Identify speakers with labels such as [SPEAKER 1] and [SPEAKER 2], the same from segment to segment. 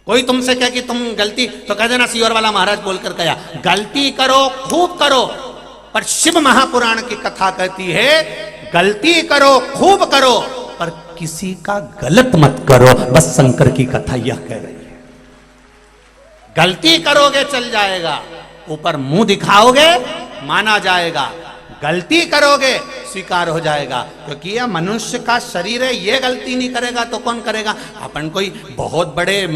[SPEAKER 1] कोई तुमसे कहे कि तुम गलती, तो कह देना सीवर वाला महाराज बोलकर गया, गलती करो खूब करो, पर शिव महापुराण की कथा कहती है गलती करो खूब करो पर किसी का गलत मत करो। बस शंकर की कथा यह कह रही है। गलती करोगे चल जाएगा, ऊपर मुंह दिखाओगे माना जाएगा, गलती करोगे स्वीकार हो जाएगा, क्योंकि यह मनुष्य का शरीर है, ये गलती नहीं करेगा तो कौन करेगा। अपन कोई बहुत बड़े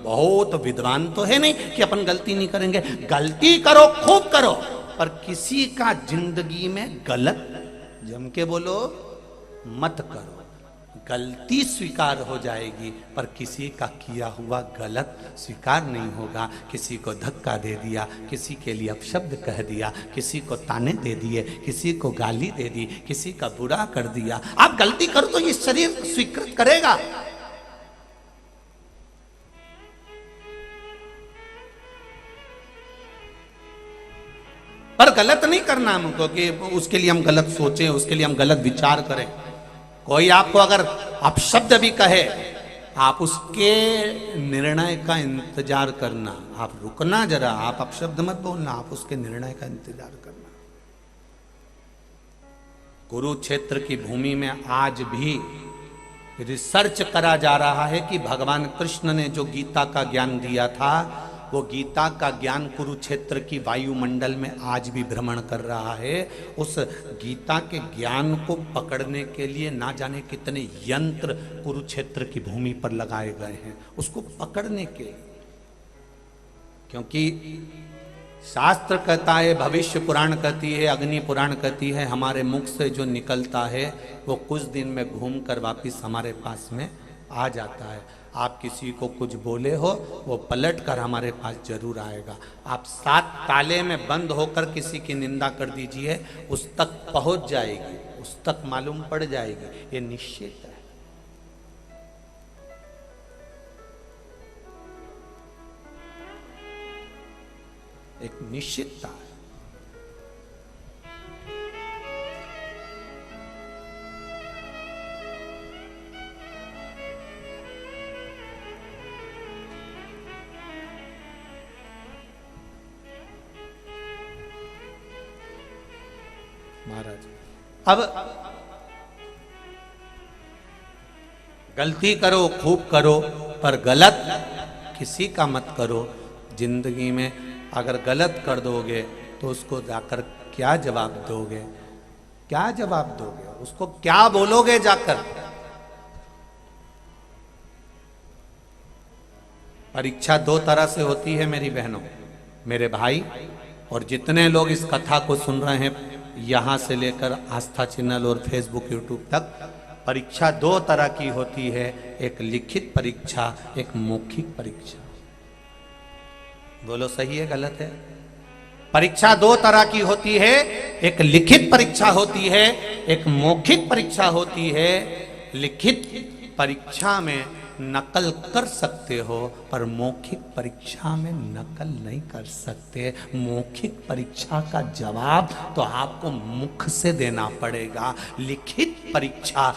[SPEAKER 1] बहुत विद्वान तो है नहीं कि अपन गलती नहीं करेंगे। गलती करो खूब करो पर किसी का जिंदगी में गलत जम के बोलो मत करो। गलती स्वीकार हो जाएगी पर किसी का किया हुआ गलत स्वीकार नहीं होगा। किसी को धक्का दे दिया, किसी के लिए अपशब्द कह दिया, किसी को ताने दे दिए, किसी को गाली दे दी, किसी का बुरा कर दिया, आप गलती करो तो ये शरीर स्वीकृत करेगा। पर गलत नहीं करना हमको कि उसके लिए हम गलत सोचें, उसके लिए हम गलत विचार करें। कोई आपको अगर अपशब्द भी कहे, आप उसके निर्णय का इंतजार करना, आप रुकना जरा, आप अपशब्द मत बोलना, आप उसके निर्णय का इंतजार करना। कुरुक्षेत्र की भूमि में आज भी रिसर्च करा जा रहा है कि भगवान कृष्ण ने जो गीता का ज्ञान दिया था, वो गीता का ज्ञान कुरुक्षेत्र की वायुमंडल में आज भी भ्रमण कर रहा है। उस गीता के ज्ञान को पकड़ने के लिए ना जाने कितने यंत्र कुरुक्षेत्र की भूमि पर लगाए गए हैं उसको पकड़ने के, क्योंकि शास्त्र कहता है, भविष्य पुराण कहती है, अग्नि पुराण कहती है, हमारे मुख से जो निकलता है वो कुछ दिन में घूम कर वापिस हमारे पास में आ जाता है। आप किसी को कुछ बोले हो वो पलट कर हमारे पास जरूर आएगा। आप 7 ताले में बंद होकर किसी की निंदा कर दीजिए, उस तक पहुंच जाएगी, उस तक मालूम पड़ जाएगी, ये निश्चित है। एक निश्चितता है। महाराज अब गलती करो खूब करो पर गलत किसी का मत करो। जिंदगी में अगर गलत कर दोगे तो उसको जाकर क्या जवाब दोगे, क्या जवाब दोगे, उसको क्या बोलोगे जाकर। परीक्षा 2 तरह से होती है मेरी बहनों, मेरे भाई, और जितने लोग इस कथा को सुन रहे हैं यहां से लेकर आस्था चैनल और फेसबुक यूट्यूब तक, परीक्षा 2 तरह की होती है, एक लिखित परीक्षा, एक मौखिक परीक्षा। बोलो सही है गलत है? परीक्षा 2 तरह की होती है, एक लिखित परीक्षा होती है, एक मौखिक परीक्षा होती है। लिखित परीक्षा में नकल कर सकते हो पर मौखिक परीक्षा में नकल नहीं कर सकते। मौखिक परीक्षा का जवाब तो आपको मुख से देना पड़ेगा। लिखित परीक्षा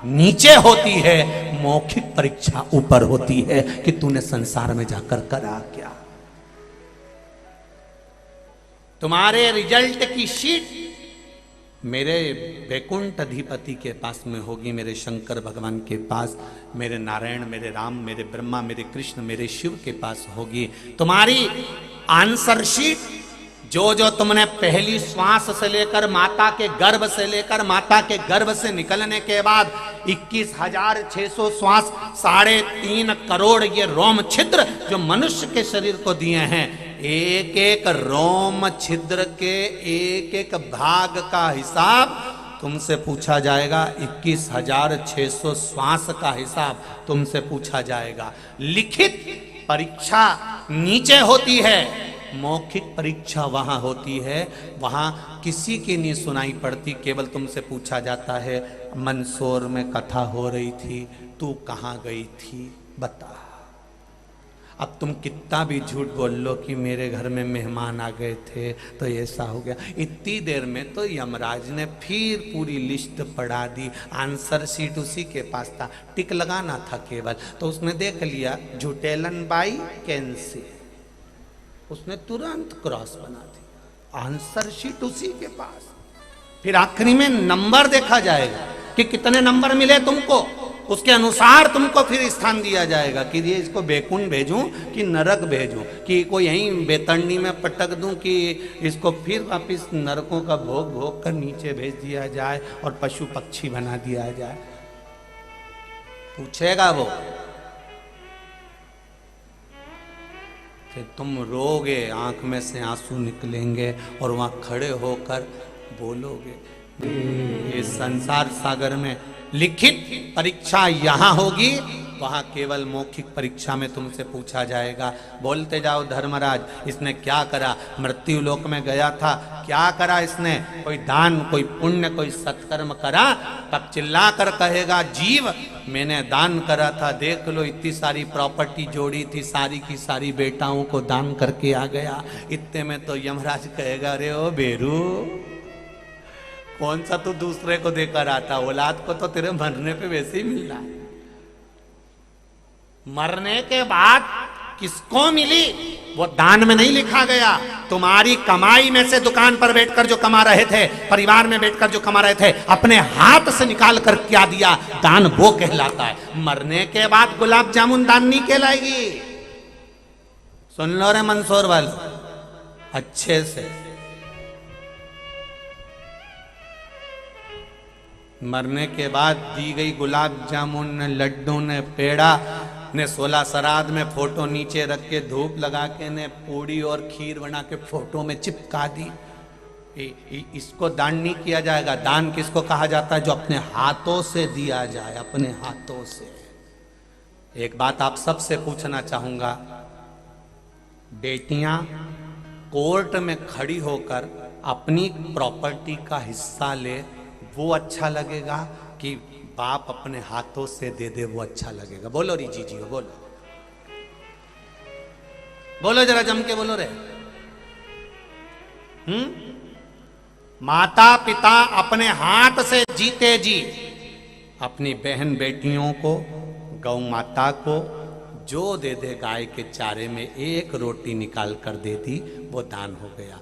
[SPEAKER 1] नीचे होती है, मौखिक परीक्षा ऊपर होती है कि तूने संसार में जाकर करा क्या। तुम्हारे रिजल्ट की शीट मेरे वैकुंठ अधिपति के पास में होगी, मेरे शंकर भगवान के पास, मेरे नारायण, मेरे राम, मेरे ब्रह्मा, मेरे कृष्ण, मेरे शिव के पास होगी। तुम्हारी आंसर शीट जो जो तुमने पहली श्वास से लेकर माता के गर्भ से लेकर माता के गर्भ से निकलने के बाद 21,600 श्वास, 3.5 करोड़ ये रोम छिद्र जो मनुष्य के शरीर को दिए हैं, एक एक रोम छिद्र के एक एक भाग का हिसाब तुमसे पूछा जाएगा। 21,600 श्वास का हिसाब तुमसे पूछा जाएगा। लिखित परीक्षा नीचे होती है, मौखिक परीक्षा वहां होती है, वहां किसी की नहीं सुनाई पड़ती, केवल तुमसे पूछा जाता है मंदसौर में कथा हो रही थी, तू कहाँ गई थी बता। अब तुम कितना भी झूठ बोल लो कि मेरे घर में मेहमान आ गए थे तो ऐसा हो गया, इतनी देर में तो यमराज ने फिर पूरी लिस्ट पढ़ा दी। आंसर शीट उसी के पास था, टिक लगाना था केवल। तो उसने देख लिया झुटेलन बाई कैंसी, उसने तुरंत क्रॉस बना दी। आंसर शीट उसी के पास। फिर आखिरी में नंबर देखा जाएगा कि कितने नंबर मिले तुमको, उसके अनुसार तुमको फिर स्थान दिया जाएगा कि ये इसको बैकुंठ भेजूं कि नरक भेजूं, कि कोई यहीं बेतरनी में पटक दूं कि इसको फिर वापिस नरकों का भोग भोग कर नीचे भेज दिया जाए और पशु पक्षी बना दिया जाए। पूछेगा वो, फिर तुम रोगे, आंख में से आंसू निकलेंगे और वहां खड़े होकर बोलोगे। ये संसार सागर में लिखित परीक्षा यहां होगी, वहां केवल मौखिक परीक्षा में तुमसे पूछा जाएगा। बोलते जाओ धर्मराज, इसने क्या करा? मृत्यु लोक में गया था, क्या करा इसने? कोई दान, कोई पुण्य, कोई सत्कर्म करा? तब चिल्ला कर कहेगा, जीव मैंने दान करा था, देख लो इतनी सारी प्रॉपर्टी जोड़ी थी, सारी की सारी बेटाओं को दान करके आ गया। इतने में तो यमराज कहेगा, अरे ओ बेरू, कौन सा तू दूसरे को देकर आता? औलाद को तो तेरे मरने पे वैसे ही मिल रहा है। मरने के बाद किसको मिली वो दान में नहीं लिखा गया। तुम्हारी कमाई में से दुकान पर बैठकर जो कमा रहे थे, परिवार में बैठकर जो कमा रहे थे, अपने हाथ से निकाल कर क्या दिया, दान वो कहलाता है। मरने के बाद गुलाब जामुन दान नहीं कहलाएगी। सुन लो रे मंसूर वालों अच्छे से, मरने के बाद दी गई गुलाब जामुन, लड्डू ने, पेड़ा ने, 16 श्राद्ध में फोटो नीचे रख के धूप लगा के ने पूड़ी और खीर बना के फोटो में चिपका दी। इसको दान नहीं किया जाएगा। दान किसको कहा जाता है? जो अपने हाथों से दिया जाए, अपने हाथों से। एक बात आप सबसे पूछना चाहूंगा, बेटियां कोर्ट में खड़ी होकर अपनी प्रॉपर्टी का हिस्सा ले, वो अच्छा लगेगा कि बाप अपने हाथों से दे दे, वो अच्छा लगेगा? बोलो री जी बोलो, बोलो जरा जम के बोलो रे। माता पिता अपने हाथ से जीते जी अपनी बहन बेटियों को, गौ माता को जो दे दे, गाय के चारे में एक रोटी निकाल कर दे दी, वो दान हो गया।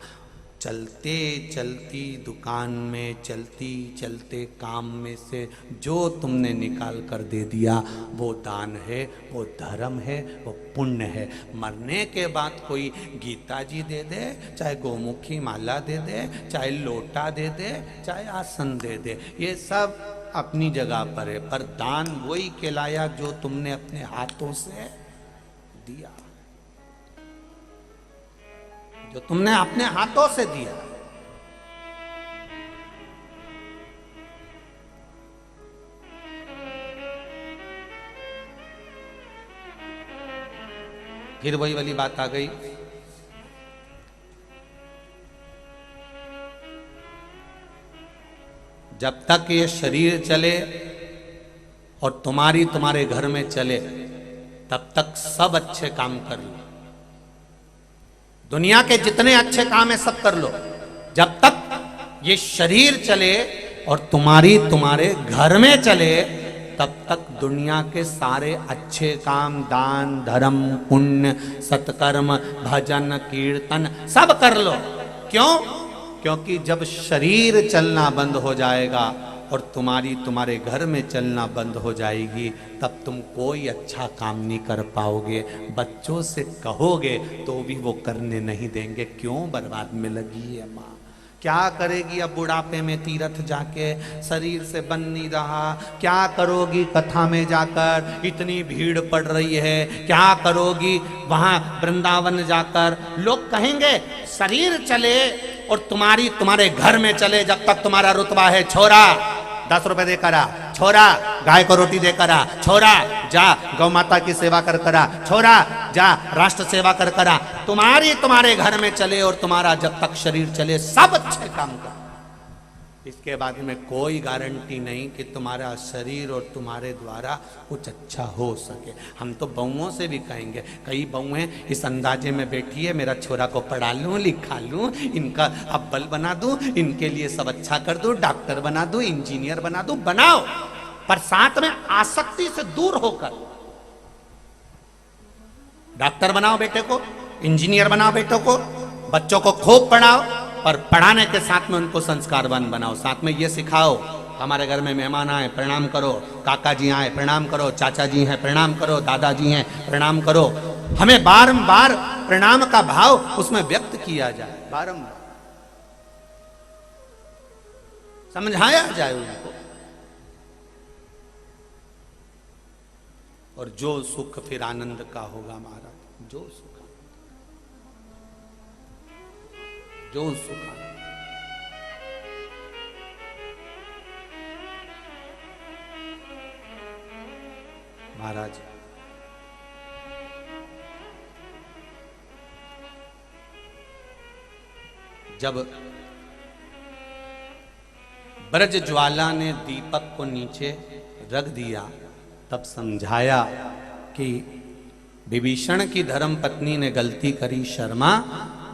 [SPEAKER 1] चलते चलती दुकान में, चलती चलते काम में से जो तुमने निकाल कर दे दिया, वो दान है, वो धर्म है, वो पुण्य है। मरने के बाद कोई गीता जी दे दे, चाहे गोमुखी माला दे दे, चाहे लोटा दे दे, चाहे आसन दे दे, ये सब अपनी जगह पर है, पर दान वही कहलाया जो तुमने अपने हाथों से दिया, जो तुमने अपने हाथों से दिया। फिर वही वाली बात आ गई, जब तक ये शरीर चले और तुम्हारे घर में चले, तब तक सब अच्छे काम कर लो। दुनिया के जितने अच्छे काम है सब कर लो। जब तक ये शरीर चले और तुम्हारे घर में चले, तब तक दुनिया के सारे अच्छे काम, दान, धर्म, पुण्य, सत्कर्म, भजन, कीर्तन सब कर लो। क्यों? क्योंकि जब शरीर चलना बंद हो जाएगा और तुम्हारे घर में चलना बंद हो जाएगी, तब तुम कोई अच्छा काम नहीं कर पाओगे। बच्चों से कहोगे तो भी वो करने नहीं देंगे। क्यों? बर्बाद में लगी है माँ। क्या करेगी अब बुढ़ापे में तीर्थ जाके? शरीर से बन नहीं रहा। क्या करोगी कथा में जाकर? इतनी भीड़ पड़ रही है। क्या करोगी वहां वृंदावन जाकर? लोग कहेंगे शरीर चले और तुम्हारे घर में चले, जब तक तुम्हारा रुतबा है, छोरा 10 रुपए दे करा, छोरा गाय को रोटी दे करा, छोरा जा गौ माता की सेवा कर करा, छोरा जा राष्ट्र सेवा कर करा। तुम्हारे घर में चले और तुम्हारा जब तक शरीर चले सब अच्छे काम कर। इसके बाद में कोई गारंटी नहीं कि तुम्हारा शरीर और तुम्हारे द्वारा कुछ अच्छा हो सके। हम तो बहुओं से भी कहेंगे, कई बहुएं इस अंदाजे में बैठी है मेरा छोरा को पढ़ा लूं, लिखा लूं, इनका अव्वल बना दूं, इनके लिए सब अच्छा कर दूं, डॉक्टर बना दूं, इंजीनियर बना दूं। बनाओ, पर साथ में आसक्ति से दूर होकर। डॉक्टर बनाओ बेटे को, इंजीनियर बनाओ बेटों को, बच्चों को खूब पढ़ाओ, और पढ़ाने के साथ में उनको संस्कारवान बनाओ। साथ में ये सिखाओ, हमारे घर में मेहमान आए प्रणाम करो, काका जी आए प्रणाम करो, चाचा जी हैं प्रणाम करो, दादाजी हैं प्रणाम करो। हमें बारंबार प्रणाम का भाव उसमें व्यक्त किया जाए, बारंबार समझाया जाए उनको। और जो सुख फिर आनंद का होगा महाराज, जो सुख, जो सुख। महाराज जब ब्रज ज्वाला ने दीपक को नीचे रख दिया, तब समझाया कि विभीषण की धर्म पत्नी ने गलती करी शर्मा,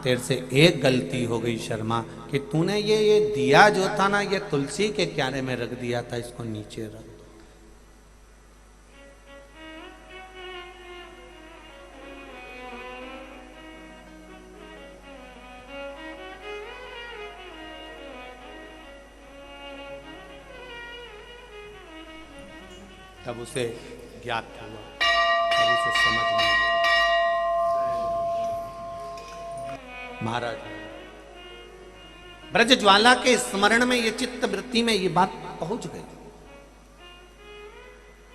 [SPEAKER 1] तेरे से एक गलती हो गई शर्मा, कि तूने ये दिया जो था ना, ये तुलसी के क्यारे में रख दिया था, इसको नीचे रख दो। तब उसे ज्ञात हुआ, तब उसे समझ में आया। महाराज ब्रज ज्वाला के स्मरण में ये चित्त वृत्ति में ये बात पहुंच गई,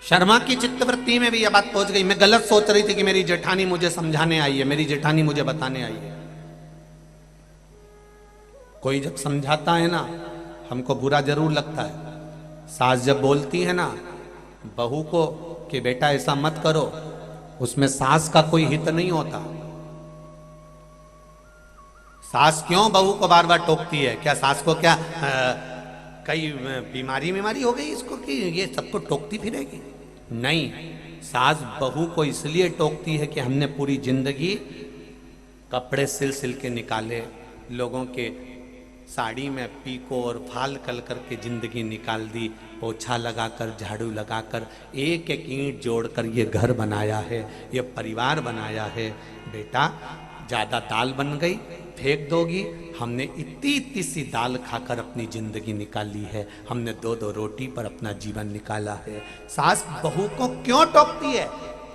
[SPEAKER 1] शर्मा की चित्त वृत्ति में भी यह बात पहुंच गई। मैं गलत सोच रही थी कि मेरी जेठानी मुझे समझाने आई है, मेरी जेठानी मुझे बताने आई है। कोई जब समझाता है ना, हमको बुरा जरूर लगता है। सास जब बोलती है ना बहू को कि बेटा ऐसा मत करो, उसमें सास का कोई हित नहीं होता। सास क्यों बहू को बार बार टोकती है? क्या सास को क्या कई बीमारी हो गई इसको कि ये सबको टोकती फिरेगी? नहीं, सास बहू को इसलिए टोकती है कि हमने पूरी जिंदगी कपड़े सिल सिल के निकाले, लोगों के साड़ी में पीको और फाल कल करके जिंदगी निकाल दी, पोछा लगाकर झाड़ू लगाकर एक एक ईंट जोड़कर ये घर बनाया है, ये परिवार बनाया है। बेटा ज़्यादा दाल बन गई फेंक दोगी, हमने इतनी इतनी सी दाल खाकर अपनी जिंदगी निकाली है, हमने दो दो रोटी पर अपना जीवन निकाला है। सास बहू को क्यों टोकती है?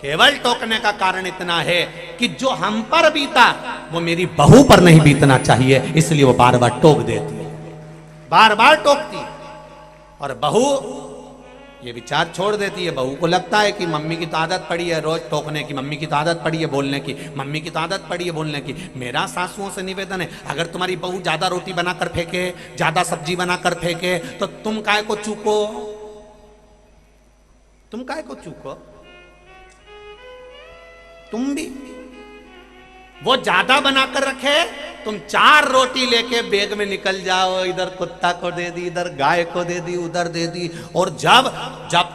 [SPEAKER 1] केवल टोकने का कारण इतना है कि जो हम पर बीता वो मेरी बहू पर नहीं बीतना चाहिए, इसलिए वो बार बार टोक देती है, बार बार टोकती है। और बहू ये विचार छोड़ देती है। बहू को लगता है कि मम्मी की तो आदत पड़ी है रोज टोकने की, मम्मी की तो आदत पड़ी है बोलने की, मम्मी की तो आदत पड़ी है बोलने की। मेरा सासुओं से निवेदन है, अगर तुम्हारी बहू ज्यादा रोटी बनाकर फेंके, ज्यादा सब्जी बनाकर फेंके, तो तुम काहे को चूको? तुम काहे को चूको? तुम भी वो ज्यादा बनाकर रखे, तुम 4 रोटी लेके बैग में निकल जाओ, इधर कुत्ता को दे दी, इधर गाय को दे दी, उधर दे दी, और जब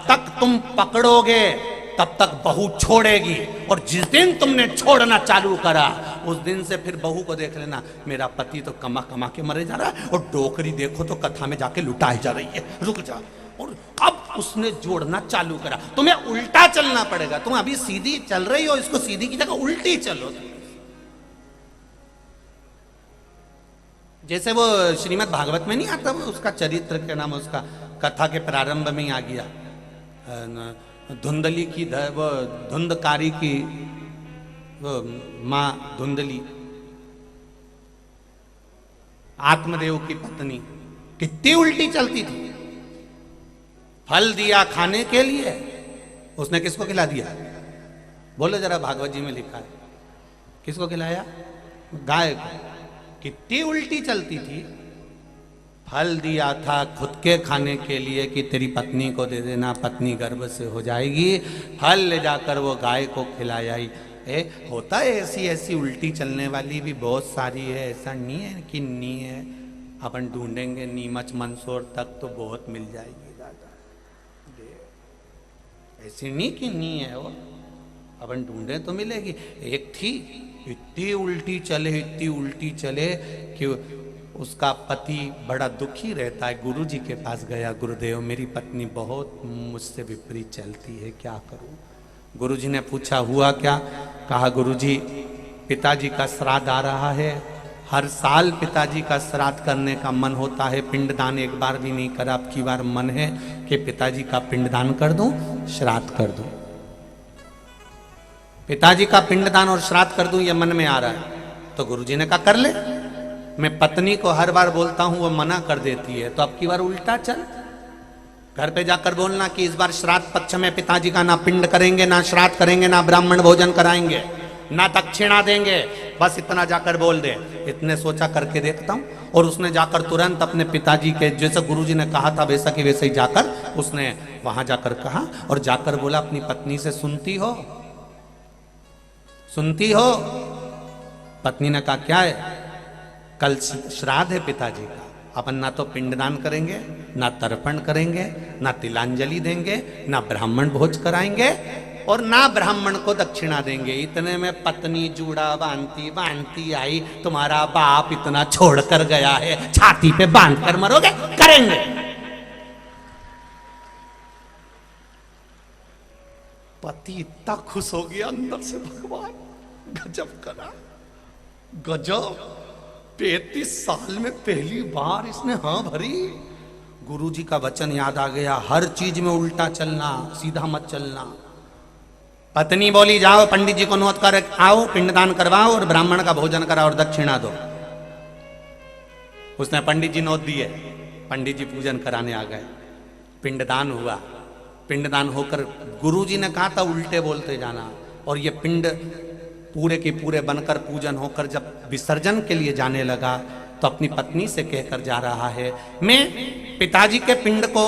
[SPEAKER 1] तक तुम पकड़ोगे तब तक बहू छोड़ेगी। और जिस दिन तुमने छोड़ना चालू करा उस दिन से फिर बहू को देख लेना, मेरा पति तो कमा कमा के मरे जा रहा है और डोकरी देखो तो कथा में जाके लुटाई जा रही है, रुक जा। और अब उसने जोड़ना चालू करा, तुम्हें उल्टा चलना पड़ेगा। तुम अभी सीधी चल रही हो, इसको सीधी की जगह उल्टी चलो। जैसे वो श्रीमद् भागवत में नहीं आता, वो उसका चरित्र के नाम, उसका कथा के प्रारंभ में ही आ गया, धुंधली की वो धुंधकारी की वो माँ धुंधली, आत्मदेव की पत्नी, कितनी उल्टी चलती थी। फल दिया खाने के लिए, उसने किसको खिला दिया? बोलो जरा, भागवत जी में लिखा है, किसको खिलाया? गाय को। कितनी उल्टी चलती थी। फल दिया था खुद के खाने के लिए कि तेरी पत्नी को दे देना, पत्नी गर्भ से हो जाएगी, फल ले जाकर वो गाय को खिलाया ही। होता है ऐसी ऐसी उल्टी चलने वाली भी बहुत सारी है, ऐसा नहीं है कि नहीं है। अपन ढूंढेंगे नीमच मंदसौर तक तो बहुत मिल जाएगी दादा। ऐसी नहीं कि नहीं है वो, अपन ढूंढे तो मिलेगी। एक थी इतनी उल्टी चले कि उसका पति बड़ा दुखी रहता है, गुरुजी के पास गया, गुरुदेव मेरी पत्नी बहुत मुझसे विपरीत चलती है, क्या करूं। गुरुजी ने पूछा हुआ क्या? कहा गुरुजी पिताजी का श्राद्ध आ रहा है, हर साल पिताजी का श्राद्ध करने का मन होता है, पिंडदान एक बार भी नहीं करा, अब की बार मन है कि पिताजी का पिंडदान कर दूं, श्राद्ध कर दूं, पिताजी का पिंडदान और श्राद्ध कर दूं, ये मन में आ रहा है। तो गुरुजी ने कहा कर ले। मैं पत्नी को हर बार बोलता हूं वो मना कर देती है, तो अब की बार उल्टा चल, घर पे जाकर बोलना कि इस बार श्राद्ध पक्ष में पिताजी का ना पिंड करेंगे, ना श्राद्ध करेंगे, ना ब्राह्मण भोजन कराएंगे, ना दक्षिणा देंगे, बस इतना जाकर बोल दे। इतने सोचा करके देखता हूं। और उसने जाकर तुरंत अपने पिताजी के जैसे गुरुजी ने कहा था वैसा कि वैसे ही जाकर उसने वहां जाकर कहा और जाकर बोला अपनी पत्नी से सुनती हो, सुनती हो? पत्नी ने कहा क्या है? कल श्राद्ध है पिताजी का, अपन ना तो पिंडदान करेंगे, ना तर्पण करेंगे, ना तिलांजलि देंगे, ना ब्राह्मण भोज कराएंगे और ना ब्राह्मण को दक्षिणा देंगे। इतने में पत्नी जूड़ा बांधती बांधती आई, तुम्हारा बाप इतना छोड़कर गया है, छाती पे बांध कर मरोगे, करेंगे। पति इतना खुश हो गया अंदर से, भगवान गजब करा, गजब। 35 साल में पहली बार इसने हाँ भरी। गुरुजी का वचन याद आ गया, हर चीज में उल्टा चलना, सीधा मत चलना। पत्नी बोली जाओ पंडित जी को नोत कर आओ, पिंडदान करवाओ और ब्राह्मण का भोजन कराओ और दक्षिणा दो। उसने पंडित जी नोत दिए, पंडित जी पूजन कराने आ गए, पिंडदान हुआ। पिंडदान होकर गुरुजी ने कहा था उल्टे बोलते जाना, और ये पिंड पूरे के पूरे बनकर पूजन होकर जब विसर्जन के लिए जाने लगा तो अपनी पत्नी से कहकर जा रहा है, मैं पिताजी के पिंड को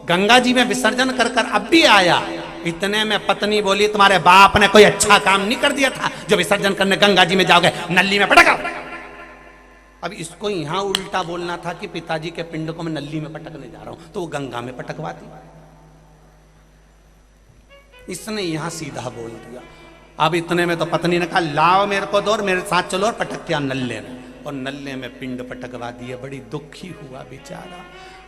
[SPEAKER 1] गंगा जी में विसर्जन कर कर अब भी आया। इतने में पत्नी बोली तुम्हारे बाप ने कोई अच्छा काम नहीं कर दिया था जो विसर्जन करने गंगा जी में जाओगे, नल्ली में पटका। अब इसको यहां उल्टा बोलना था कि पिताजी के पिंड को मैं नल्ली में पटकने जा रहा हूं, तो वो गंगा में पटकवा दी। इसने यहां सीधा बोल दिया। अब इतने में तो पत्नी ने कहा लाओ मेरे को दो और मेरे साथ चलो और पटक के नल्ले में, और नल्ले में पिंड पटकवा दिए। बड़ी दुखी हुआ बेचारा,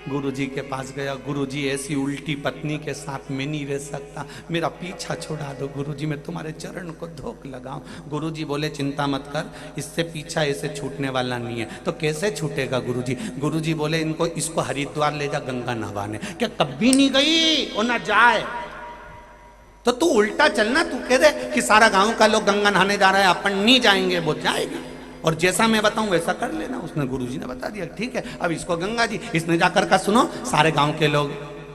[SPEAKER 1] गुरुजी के पास गया, गुरुजी ऐसी उल्टी पत्नी के साथ मैं नहीं रह सकता, मेरा पीछा छुड़ा दो गुरुजी, मैं तुम्हारे चरण को धोख लगाऊं। गुरुजी बोले चिंता मत कर, इससे पीछा ऐसे छूटने वाला नहीं है। तो कैसे छूटेगा गुरुजी? गुरुजी बोले इनको इसको हरिद्वार ले जा गंगा नहवाने। क्या कभी नहीं गई और ना जाए? तो तू उल्टा चलना, तू कह दे कि सारा गांव का लोग गंगा नहाने जा रहा है, अपन नहीं जाएंगे, वो जाएगी, और जैसा मैं बताऊं वैसा कर लेना। उसने गुरुजी ने बता दिया ठीक है, अब इसको गंगा जी। इसने जाकर कहा सुनो सारे गांव के लोग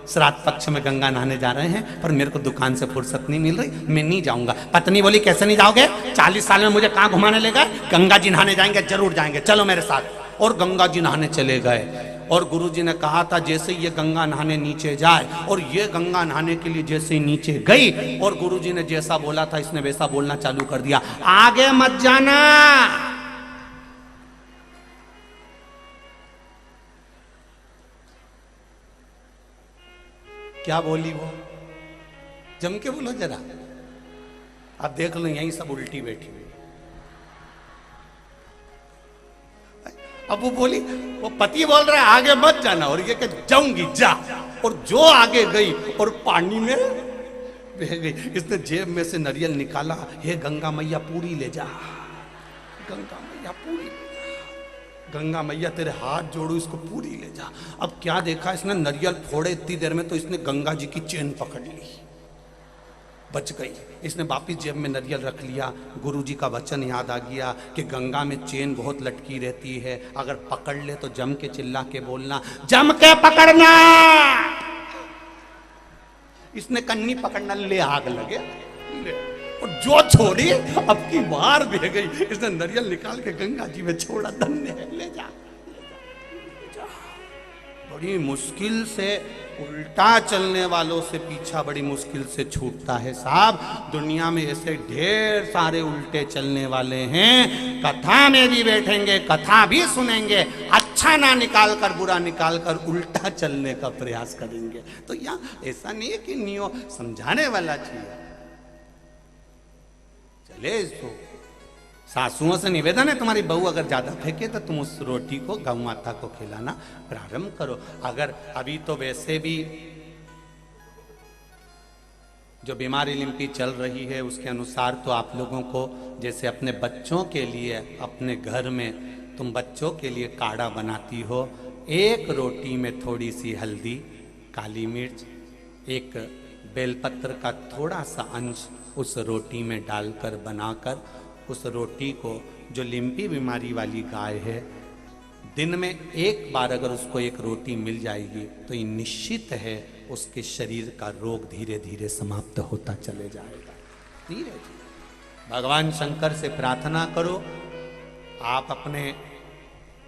[SPEAKER 1] श्राद्ध पक्ष में गंगा नहाने जा रहे हैं, पर मेरे को दुकान से फुर्सत नहीं मिल रही, मैं नहीं जाऊंगा। पत्नी बोली कैसे नहीं जाओगे? 40 साल में मुझे कहां घुमाने ले गए? गंगा जी नहाने जाएंगे, जरूर जाएंगे, चलो मेरे साथ। और गंगा जी नहाने चले गए। और गुरुजी ने कहा था जैसे ये गंगा नहाने नीचे जाए, और ये गंगा नहाने के लिए जैसे ही नीचे गई और गुरुजी ने जैसा बोला था इसने वैसा बोलना चालू कर दिया, आगे मत जाना। क्या बोली वो? जम के बोलो जरा, आप देख लो यही सब उल्टी बैठी हुई। अब वो बोली, वो पति बोल रहा है आगे मत जाना, और ये कि जाऊंगी जा, और जो आगे गई और पानी में बह गई। इसने जेब में से नारियल निकाला, हे गंगा मैया पूरी ले जा, गंगा मैया पूरी, गंगा मैया तेरे हाथ जोड़ू, इसको पूरी ले जा। अब क्या देखा इसने, नारियल फोड़े इतनी देर में तो इसने गंगा जी की चेन पकड़ ली, बच गई। इसने वापिस जेब में नारियल रख लिया। गुरुजी का वचन याद आ गया कि गंगा में चेन बहुत लटकी रहती है, अगर पकड़ ले तो जम के चिल्ला के बोलना, जम के पकड़ना। इसने कन्नी पकड़ना, ले आग लगे, ले। और जो छोड़ी अब की बार बह गई। इसने नारियल निकाल के गंगा जी में छोड़ा, धन्य है, ले जा, ले जा। बड़ी मुश्किल से उल्टा चलने वालों से पीछा बड़ी मुश्किल से छूटता है साहब। दुनिया में ऐसे ढेर सारे उल्टे चलने वाले हैं, कथा में भी बैठेंगे, कथा भी सुनेंगे, अच्छा ना निकाल कर बुरा निकाल कर उल्टा चलने का प्रयास करेंगे। तो यहाँ ऐसा नहीं है कि नियो समझाने वाला चाहिए चले इसको। सासुओं से निवेदन है, तुम्हारी बहू अगर ज्यादा फेंके तो तुम उस रोटी को गौ माता को खिलाना प्रारंभ करो। अगर अभी तो वैसे भी जो बीमारी लिम्पी चल रही है उसके अनुसार तो आप लोगों को जैसे अपने बच्चों के लिए अपने घर में तुम बच्चों के लिए काढ़ा बनाती हो, एक रोटी में थोड़ी सी हल्दी, काली मिर्च, एक बेलपत्र का थोड़ा सा अंश उस रोटी में डालकर बनाकर उस रोटी को, जो लिम्पी बीमारी वाली गाय है, दिन में एक बार अगर उसको एक रोटी मिल जाएगी तो ये निश्चित है उसके शरीर का रोग धीरे धीरे समाप्त होता चले जाएगा। धीरे धीरे भगवान शंकर से प्रार्थना करो। आप अपने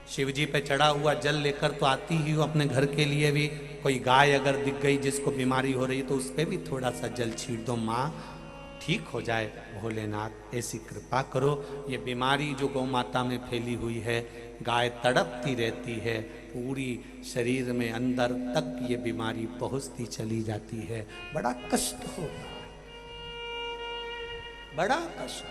[SPEAKER 1] शिव जी पे चढ़ा हुआ जल लेकर तो आती ही हो, अपने घर के लिए भी कोई गाय अगर दिख गई जिसको बीमारी हो रही है तो उस पर भी थोड़ा सा जल छीट दो, माँ ठीक हो जाए। भोलेनाथ ऐसी कृपा करो। ये बीमारी जो गौ माता में फैली हुई है, गाय तड़पती रहती है, पूरी शरीर में अंदर तक ये बीमारी पहुंचती चली जाती है, बड़ा कष्ट होता है, बड़ा कष्ट।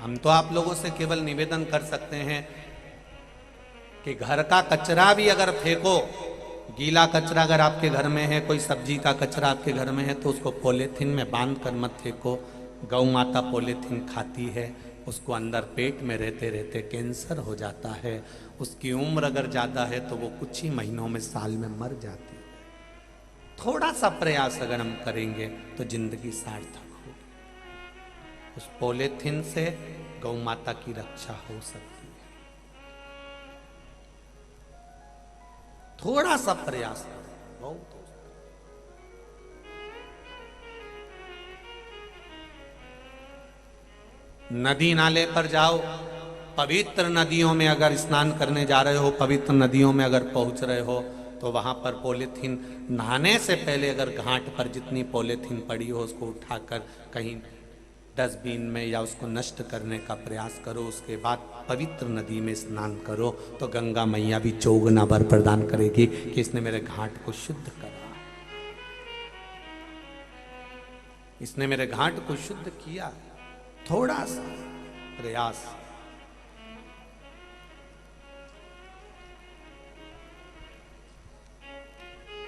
[SPEAKER 1] हम तो आप लोगों से केवल निवेदन कर सकते हैं कि घर का कचरा भी अगर फेंको, गीला कचरा अगर आपके घर में है, कोई सब्जी का कचरा आपके घर में है तो उसको पॉलीथीन में बांध कर मत फेंको। गौ माता पॉलीथीन खाती है, उसको अंदर पेट में रहते रहते कैंसर हो जाता है। उसकी उम्र अगर ज़्यादा है तो वो कुछ ही महीनों में, साल में मर जाती है। थोड़ा सा प्रयास अगर हम करेंगे तो जिंदगी सार्थक होगी। उस पॉलीथीन से गौ माता की रक्षा हो सकती है। थोड़ा सा प्रयास करें, बहुत हो। नदी नाले पर जाओ, पवित्र नदियों में अगर स्नान करने जा रहे हो, पवित्र नदियों में अगर पहुंच रहे हो तो वहां पर पॉलीथीन, नहाने से पहले अगर घाट पर जितनी पॉलीथीन पड़ी हो उसको उठाकर कहीं डस्टबिन में या उसको नष्ट करने का प्रयास करो। उसके बाद पवित्र नदी में स्नान करो तो गंगा मैया भी चौगुना वर प्रदान करेगी कि इसने मेरे घाट को शुद्ध करा, इसने मेरे घाट को शुद्ध किया। थोड़ा सा प्रयास,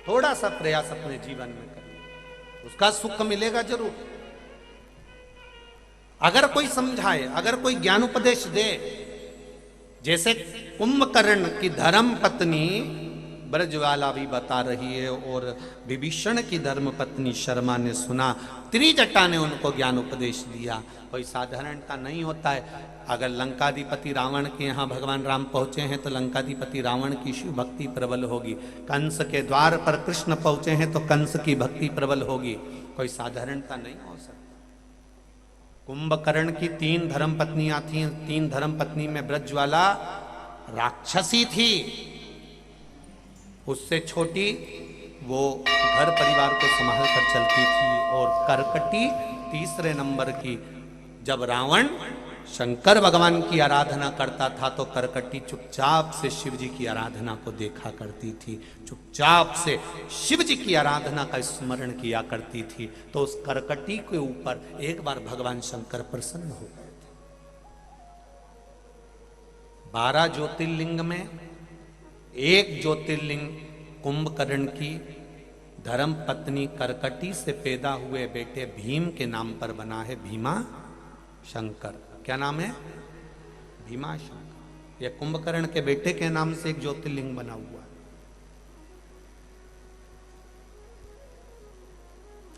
[SPEAKER 1] थोड़ा सा प्रयास अपने जीवन में करिए, उसका सुख मिलेगा जरूर। अगर कोई समझाए, अगर कोई ज्ञान उपदेश दे, जैसे कुंभकर्ण की धर्म पत्नी ब्रजवाला भी बता रही है और विभीषण की धर्म पत्नी शर्मा ने सुना, त्रिजटा ने उनको ज्ञान उपदेश दिया। कोई साधारणता नहीं होता है। अगर लंकाधिपति रावण के यहाँ भगवान राम पहुंचे हैं तो लंकाधिपति रावण की शिव भक्ति प्रबल होगी। कंस के द्वार पर कृष्ण पहुंचे हैं तो कंस की भक्ति प्रबल होगी। कोई साधारणता नहीं हो सकती। कुंभकर्ण की 3 धर्म पत्नियां थीं। 3 धर्म पत्नी में ब्रजवाला राक्षसी थी, उससे छोटी वो घर परिवार को संभाल कर चलती थी, और करकटी तीसरे नंबर की। जब रावण शंकर भगवान की आराधना करता था तो करकटी चुपचाप से शिव जी की आराधना को देखा करती थी, चुपचाप से शिव जी की आराधना का स्मरण किया करती थी। तो उस करकटी के ऊपर एक बार भगवान शंकर प्रसन्न हो गए थे। 12 ज्योतिर्लिंग में एक ज्योतिर्लिंग कुंभकर्ण की धर्म पत्नी करकटी से पैदा हुए बेटे भीम के नाम पर बना है, भीमा शंकर। क्या नाम है? भीमा शंकर। यह कुंभकर्ण के बेटे के नाम से एक ज्योतिर्लिंग बना हुआ है।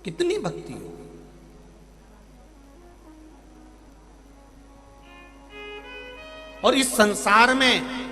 [SPEAKER 1] कितनी भक्ति हो। और इस संसार में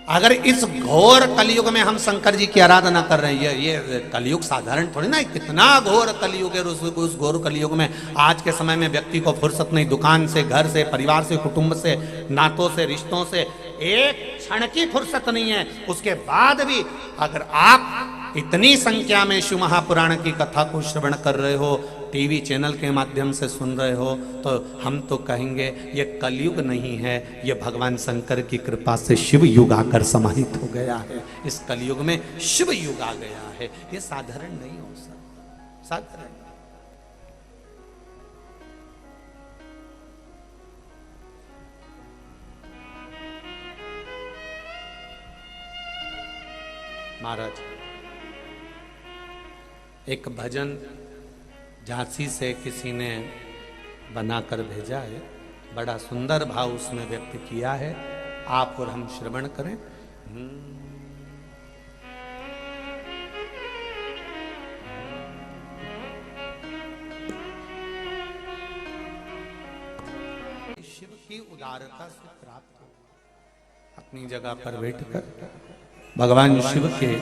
[SPEAKER 1] अगर इस घोर कलयुग में हम शंकर जी की आराधना कर रहे हैं, ये कलयुग साधारण थोड़ी ना, कितना घोर कलयुग है। उस घोर कलयुग में आज के समय में व्यक्ति को फुर्सत नहीं, दुकान से, घर से, परिवार से, कुटुंब से, नातों से, रिश्तों से, एक क्षण की फुर्सत नहीं है। उसके बाद भी अगर आप इतनी संख्या में शिव महापुराण की कथा को श्रवण कर रहे हो, टीवी चैनल के माध्यम से सुन रहे हो, तो हम तो कहेंगे ये कलयुग नहीं है, ये भगवान शंकर की कृपा से शिव युग आकर समाहित हो गया है। इस कलयुग में शिव युग आ गया है। ये साधारण नहीं हो सकता, साधारण। महाराज एक भजन झांसी से किसी ने बनाकर भेजा है, बड़ा सुंदर भाव उसमें व्यक्त किया है, आप और हम श्रवण करें। शिव की उदारता से प्राप्त हो, अपनी जगह पर बैठकर भगवान शिव के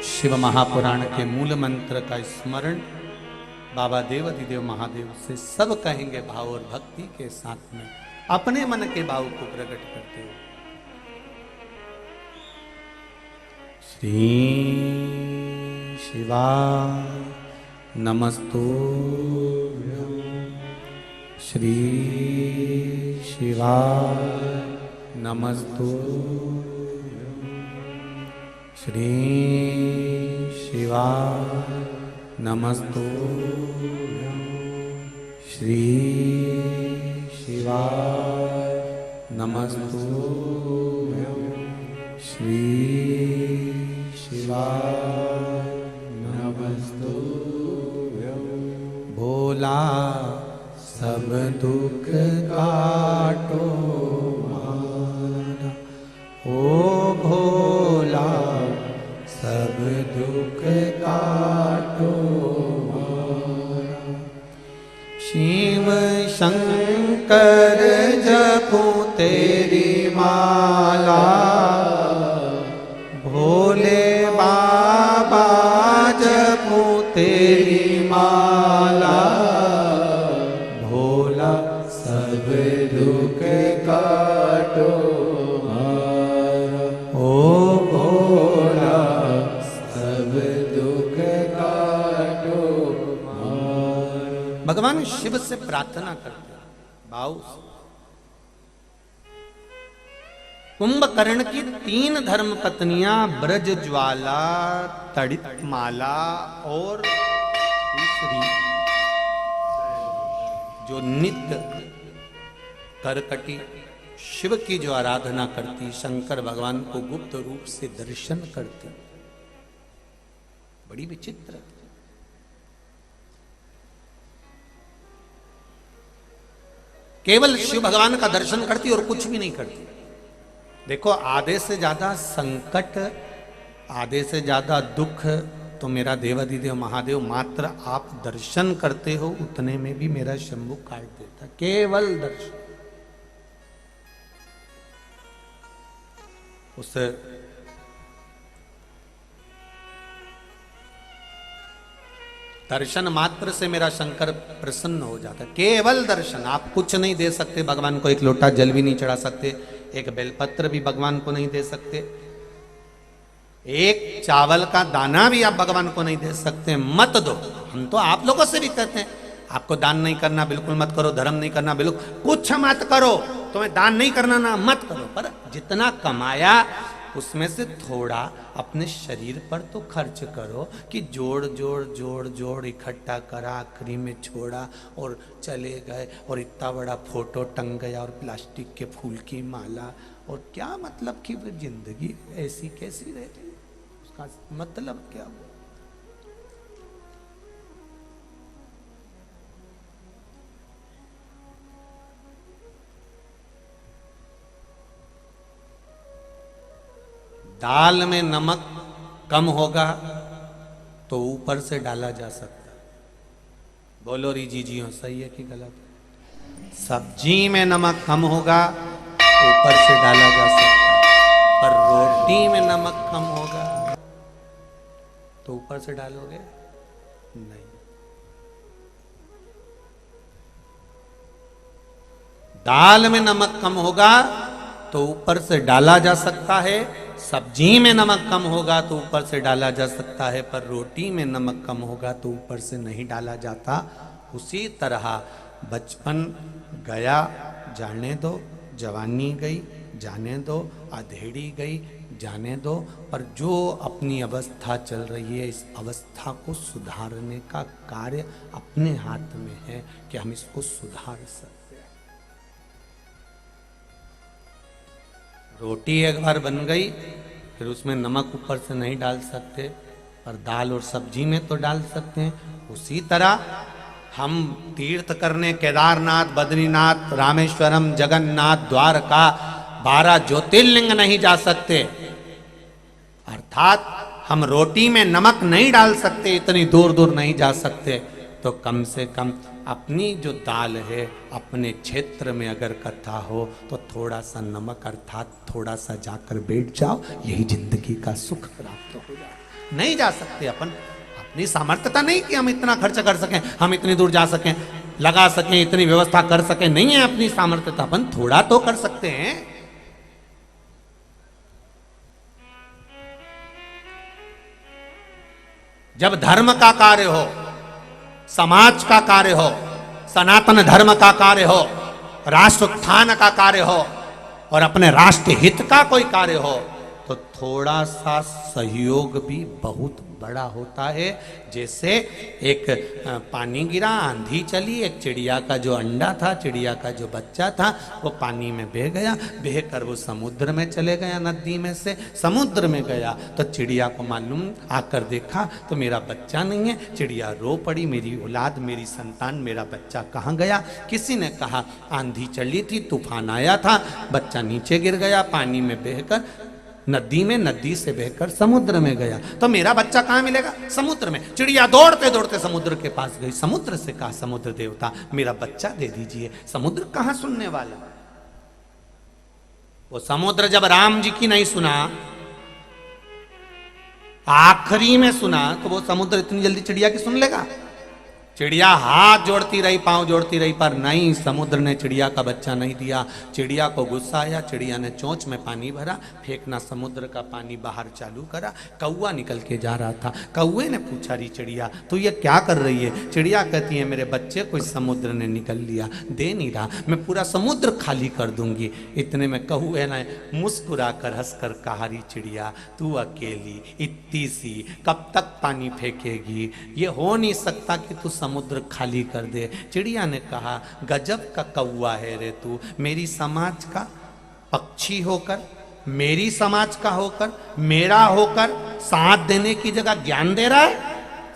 [SPEAKER 1] शिव महापुराण के मूल मंत्र का स्मरण बाबा देवाधिदेव महादेव से सब कहेंगे भाव और भक्ति के साथ में, अपने मन के भाव को प्रकट करते हुए। श्री शिवाय नमस्तुभ्यं, श्री शिवाय नमस्तुभ्यं, श्री शिवाय नमस्तुभ्यं, श्री शिवाय नमस्तुभ्यं, श्री शिवाय नमस्तुभ्यं। भोला सब दुख काटो माना, ओ भोला सब दुख काटो माना। शिव शंकर जपूं तेरी माला, भोले बाबा जपूं तेरी माला, भोला सब दुख काटो मारा, ओ भोला सब दुख काटो मारा। भगवान शिव से प्रार्थना करते हैं भाव। कुंभकर्ण की 3 धर्म पत्नियां ब्रज ज्वाला, तड़ित माला और तीसरी जो नित्य करकटी शिव की जो आराधना करती, शंकर भगवान को गुप्त रूप से दर्शन करती, बड़ी विचित्र। केवल शिव भगवान का दर्शन करती और कुछ भी नहीं करती। देखो, आधे से ज्यादा संकट, आधे से ज्यादा दुख तो मेरा देवाधिदेव महादेव मात्र आप दर्शन करते हो, उतने में भी मेरा शंभु काट देता। केवल दर्शन। उस दर्शन मात्र से मेरा शंकर प्रसन्न हो जाता। केवल दर्शन। आप कुछ नहीं दे सकते भगवान को, एक लोटा जल भी नहीं चढ़ा सकते, एक बेलपत्र भी भगवान को नहीं दे सकते, एक चावल का दाना भी आप भगवान को नहीं दे सकते। मत दो। हम तो आप लोगों से भी कहते हैं, आपको दान नहीं करना बिल्कुल मत करो, धर्म नहीं करना बिल्कुल, कुछ मत करो, तुम्हें दान नहीं करना ना मत करो, पर जितना कमाया उसमें से थोड़ा अपने शरीर पर तो खर्च करो, कि जोड़ जोड़ जोड़ जोड़ इकट्ठा करा, आखिरी में छोड़ा और चले गए, और इतना बड़ा फोटो टंग गया और प्लास्टिक के फूल की माला, और क्या मतलब कि वो जिंदगी ऐसी कैसी रहती, उसका मतलब क्या? दाल में नमक कम होगा तो ऊपर से डाला जा सकता है। बोलो री जीजियो, सही है कि गलत? सब्जी में नमक कम होगा ऊपर से डाला जा सकता है, पर रोटी में नमक कम होगा तो ऊपर से डालोगे नहीं। दाल में नमक कम होगा तो ऊपर से डाला जा सकता है, सब्जी में नमक कम होगा तो ऊपर से डाला जा सकता है, पर रोटी में नमक कम होगा तो ऊपर से नहीं डाला जाता। उसी तरह बचपन गया जाने दो, जवानी गई जाने दो, अधेड़ी गई जाने दो, पर जो अपनी अवस्था चल रही है इस अवस्था को सुधारने का कार्य अपने हाथ में है कि हम इसको सुधार सकते हैं। रोटी एक बार बन गई फिर उसमें नमक ऊपर से नहीं डाल सकते, पर दाल और सब्जी में तो डाल सकते हैं। उसी तरह हम तीर्थ करने केदारनाथ, बद्रीनाथ, रामेश्वरम, जगन्नाथ, द्वारका 12 ज्योतिर्लिंग नहीं जा सकते, अर्थात हम रोटी में नमक नहीं डाल सकते, इतनी दूर दूर नहीं जा सकते, तो कम से कम अपनी जो दाल है अपने क्षेत्र में अगर कथा हो तो थोड़ा सा नमक अर्थात थोड़ा सा जाकर बैठ जाओ, यही जिंदगी का सुख प्राप्त हो जाए। नहीं जा सकते अपन, अपनी सामर्थ्यता नहीं कि हम इतना खर्च कर सकें, हम इतनी दूर जा सकें, लगा सकें, इतनी व्यवस्था कर सकें, नहीं है अपनी सामर्थ्यता, अपन थोड़ा तो कर सकते हैं। जब धर्म का कार्य हो, समाज का कार्य हो, सनातन धर्म का कार्य हो, राष्ट्र उत्थान का कार्य हो और अपने राष्ट्र हित का कोई कार्य हो, तो थोड़ा सा सहयोग भी बहुत बड़ा होता है। जैसे एक पानी गिरा, आंधी चली, एक चिड़िया का जो अंडा था, चिड़िया का जो बच्चा था, वो पानी में बह गया, बह कर वो समुद्र में चले गया, नदी में से समुद्र में गया। तो चिड़िया को मालूम, आकर देखा तो मेरा बच्चा नहीं है, चिड़िया रो पड़ी, मेरी औलाद, मेरी संतान, मेरा बच्चा कहाँ गया। किसी ने कहा आंधी चली थी, तूफान आया था, बच्चा नीचे गिर गया, पानी में बहकर नदी में, नदी से बहकर समुद्र में गया, तो मेरा बच्चा कहां मिलेगा? समुद्र में। चिड़िया दौड़ते दौड़ते समुद्र के पास गई, समुद्र से कहा समुद्र देवता मेरा बच्चा दे दीजिए। समुद्र कहां सुनने वाला? वो समुद्र जब राम जी की नहीं सुना, आखिरी में सुना, तो वो समुद्र इतनी जल्दी चिड़िया की सुन लेगा? चिड़िया हाथ जोड़ती रही, पांव जोड़ती रही, पर नहीं, समुद्र ने चिड़िया का बच्चा नहीं दिया। चिड़िया को गुस्सा आया, चिड़िया ने चोंच में पानी भरा, फेंकना समुद्र का पानी बाहर चालू करा। कौवा निकल के जा रहा था, कौवे ने पूछा री चिड़िया तो ये क्या कर रही है? चिड़िया कहती है मेरे बच्चे को इस समुद्र ने निकल लिया, दे नहीं रहा, मैं पूरा समुद्र खाली कर दूंगी। इतने में कौवे ने मुस्कुरा कर हंसकर कहा री चिड़िया तू अकेली इतनी सी कब तक पानी फेंकेगी? ये हो नहीं सकता कि तू समुद्र खाली कर दे। चिड़िया ने कहा गजब का कौवा है रे तू, मेरी समाज का पक्षी होकर, मेरी समाज का होकर, मेरा होकर साथ देने की जगह ज्ञान दे रहा है।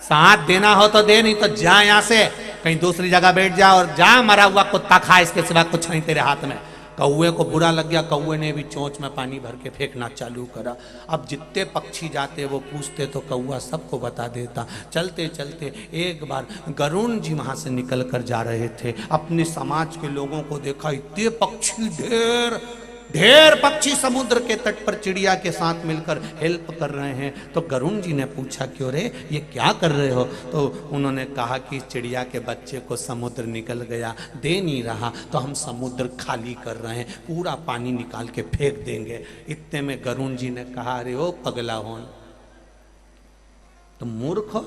[SPEAKER 1] साथ देना हो तो दे, नहीं तो जा यहां से, कहीं दूसरी जगह बैठ जा और जा मरा हुआ कुत्ता खा, इसके सिवा कुछ नहीं तेरे हाथ में। कौवे को बुरा लग गया, कौवे ने भी चोंच में पानी भर के फेंकना चालू करा। अब जितने पक्षी जाते वो पूछते तो कौवा सबको बता देता। चलते चलते एक बार गरुण जी वहां से निकल कर जा रहे थे, अपने समाज के लोगों को देखा, इतने पक्षी, ढेर ढेर पक्षी समुद्र के तट पर चिड़िया के साथ मिलकर हेल्प कर रहे हैं। तो गरुण जी ने पूछा क्यों रे, ये क्या कर रहे हो? तो उन्होंने कहा कि चिड़िया के बच्चे को समुद्र निकल गया, दे नहीं रहा, तो हम समुद्र खाली कर रहे हैं, पूरा पानी निकाल के फेंक देंगे। इतने में गरुण जी ने कहा अरे ओ पगला होन, तुम मूर्ख हो,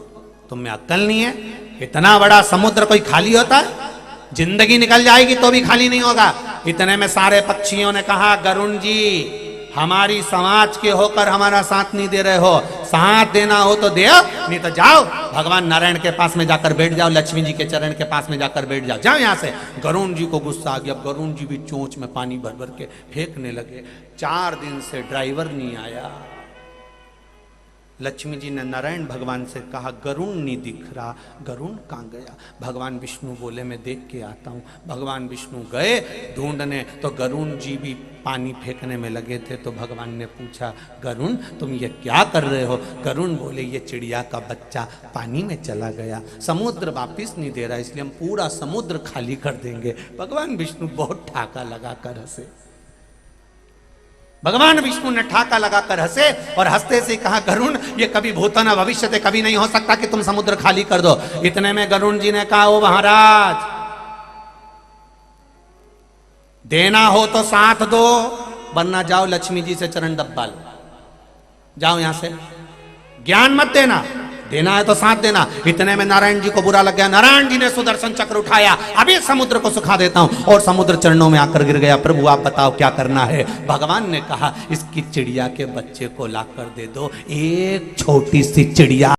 [SPEAKER 1] तुम में अक्ल नहीं है? इतना बड़ा समुद्र कोई खाली होता है? जिंदगी निकल जाएगी तो भी खाली नहीं होगा। इतने में सारे पक्षियों ने कहा गरुण जी हमारी समाज के होकर हमारा साथ नहीं दे रहे हो, साथ देना हो तो दे, नहीं तो जाओ भगवान नारायण के पास में जाकर बैठ जाओ, लक्ष्मी जी के चरण के पास में जाकर बैठ जाओ, जाओ यहाँ से। गरुण जी को गुस्सा आ गया, गरुण जी भी चोंच में पानी भर भर के फेंकने लगे। 4 दिन से ड्राइवर नहीं आया। लक्ष्मी जी ने नारायण भगवान से कहा गरुण नहीं दिख रहा, गरुण कहाँ गया? भगवान विष्णु बोले मैं देख के आता हूँ। भगवान विष्णु गए ढूंढने, तो गरुण जी भी पानी फेंकने में लगे थे। तो भगवान ने पूछा गरुण तुम ये क्या कर रहे हो? गरुण बोले ये चिड़िया का बच्चा पानी में चला गया, समुद्र वापिस नहीं दे रहा, इसलिए हम पूरा समुद्र खाली कर देंगे। भगवान विष्णु बहुत ठाका लगा कर हंसे। भगवान विष्णु ने ठाका लगाकर हंसे और हंसते से कहा गरुण ये कभी भूतो न भविष्यते, कभी नहीं हो सकता कि तुम समुद्र खाली कर दो। इतने में गरुण जी ने कहा ओ महाराज देना हो तो साथ दो, वरना जाओ लक्ष्मी जी से चरण दबा लो, जाओ यहां से। ज्ञान मत देना, देना है तो साथ देना। इतने में नारायण जी को बुरा लग गया, नारायण जी ने सुदर्शन चक्र उठाया, अभी समुद्र को सुखा देता हूं, और समुद्र चरणों में आकर गिर गया। प्रभु आप बताओ क्या करना है? भगवान ने कहा इसकी चिड़िया के बच्चे को लाकर दे दो। एक छोटी सी चिड़िया